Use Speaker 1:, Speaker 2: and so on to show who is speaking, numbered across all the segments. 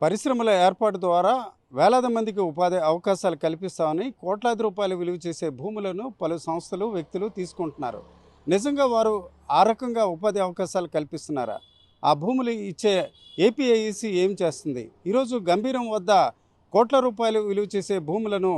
Speaker 1: పరిశ్రమల ఏర్పాటు ద్వారా వేలాది మందికి ఉపాధి అవకాశాలు కల్పిస్తామని కోట్లాది రూపాయలు విలువ చేసే భూములను పలు సంస్థలు వ్యక్తులు తీసుకుంటున్నారు. నిజంగా వారు ఆ రకంగా ఉపాధి అవకాశాలు కల్పిస్తున్నారా? ఆ భూములు ఇచ్చే ఏపీఐసి ఏం చేస్తుంది? ఈరోజు గంభీరం వద్ద కోట్ల రూపాయలు విలువ చేసే భూములను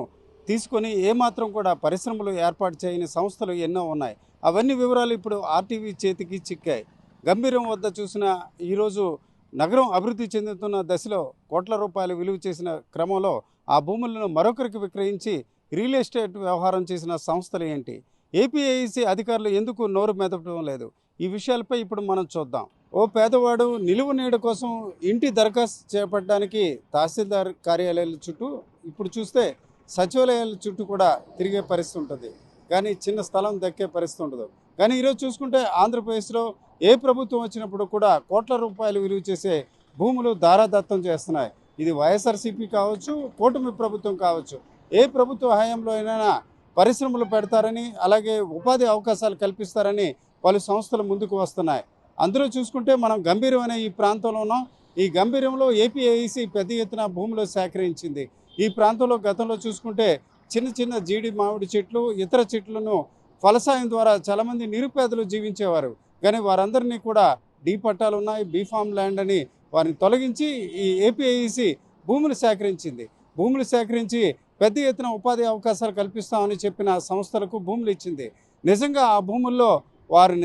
Speaker 1: తీసుకొని ఏమాత్రం కూడా పరిశ్రమలు ఏర్పాటు చేయని సంస్థలు ఎన్నో ఉన్నాయి. అవన్నీ వివరాలు ఇప్పుడు ఆర్టీవీ చేతికి చిక్కాయి. గంభీరం వద్ద చూసిన ఈరోజు నగరం అభివృద్ధి చెందుతున్న దశలో కోట్ల రూపాయలు విలువ చేసిన క్రమంలో ఆ భూములను మరొకరికి విక్రయించి రియల్ ఎస్టేట్ వ్యవహారం చేసిన సంస్థలు ఏంటి? ఏపీఐసి అధికారులు ఎందుకు నోరు మెదపడం లేదు? ఈ విషయాలపై ఇప్పుడు మనం చూద్దాం. ఓ పేదవాడు నిలువ నీడ కోసం ఇంటి దరఖాస్తు చేపట్టడానికి తహసీల్దార్ కార్యాలయాల చుట్టూ, ఇప్పుడు చూస్తే సచివాలయాల చుట్టూ కూడా తిరిగే పరిస్థితి ఉంటుంది, కానీ చిన్న స్థలం దక్కే పరిస్థితి ఉండదు. కానీ ఈరోజు చూసుకుంటే ఆంధ్రప్రదేశ్లో ఏ ప్రభుత్వం వచ్చినప్పుడు కూడా కోట్ల రూపాయలు విలువ చేసే భూములు దారాదత్తం చేస్తున్నాయి. ఇది వైఎస్ఆర్సీపీ కావచ్చు, కూటమి ప్రభుత్వం కావచ్చు, ఏ ప్రభుత్వ హయాంలో అయినా పరిశ్రమలు పెడతారని, అలాగే ఉపాధి అవకాశాలు కల్పిస్తారని పలు సంస్థలు ముందుకు వస్తున్నాయి. అందులో చూసుకుంటే మనం గంభీరం అనే ఈ ప్రాంతంలో ఉన్నాం. ఈ గంభీరంలో ఏపీఐసి పెద్ద ఎత్తున భూములు సేకరించింది. ఈ ప్రాంతంలో గతంలో చూసుకుంటే చిన్న చిన్న జీడి మామిడి చెట్లు, ఇతర చెట్లను ఫలసాయం ద్వారా చాలామంది నిరుపేదలు జీవించేవారు. కానీ వారందరినీ కూడా డీ పట్టాలు ఉన్నాయి, బీఫామ్ ల్యాండ్ అని వారిని తొలగించి ఈ ఏపీఐసి భూములు సేకరించింది. భూములు సేకరించి పెద్ద ఎత్తున ఉపాధి అవకాశాలు కల్పిస్తామని చెప్పిన సంస్థలకు భూములు ఇచ్చింది. నిజంగా ఆ భూముల్లో వారు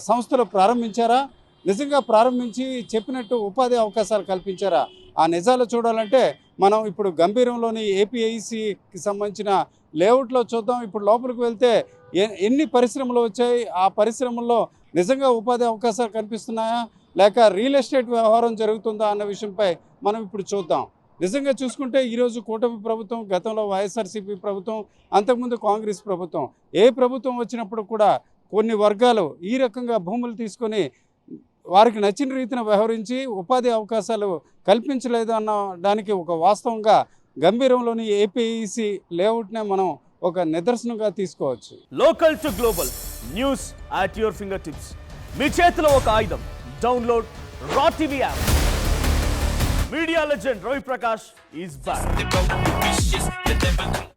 Speaker 1: సంస్థలు ప్రారంభించారా? నిజంగా ప్రారంభించి చెప్పినట్టు ఉపాధి అవకాశాలు కల్పించారా? ఆ నిజాలు చూడాలంటే మనం ఇప్పుడు గంభీరంలోని ఏపీఐసికి సంబంధించిన లేఅవుట్లో చూద్దాం. ఇప్పుడు లోపలికి వెళ్తే ఎన్ని పరిశ్రమలు వచ్చాయి, ఆ పరిశ్రమల్లో నిజంగా ఉపాధి అవకాశాలు కనిపిస్తున్నాయా, లేక రియల్ ఎస్టేట్ వ్యవహారం జరుగుతుందా అన్న విషయంపై మనం ఇప్పుడు చూద్దాం. నిజంగా చూసుకుంటే ఈరోజు కూటమి ప్రభుత్వం, గతంలో వైఎస్ఆర్సీపీ ప్రభుత్వం, అంతకుముందు కాంగ్రెస్ ప్రభుత్వం, ఏ ప్రభుత్వం వచ్చినప్పుడు కూడా కొన్ని వర్గాలు ఈ రకంగా భూములు తీసుకొని వారికి నచ్చిన రీతిన వ్యవహరించి ఉపాధి అవకాశాలు కల్పించలేదు అన్న దానికి ఒక వాస్తవంగా గంభీరంలోని ఏపీఐసి లేఅవుట్నే మనం ఒక నిదర్శనంగా తీసుకోవచ్చు.
Speaker 2: Local to global news at your fingertips. మీ చేతిలో ఒక ఆయుధం. Download R TV app. Media legend Ravi Prakash is back.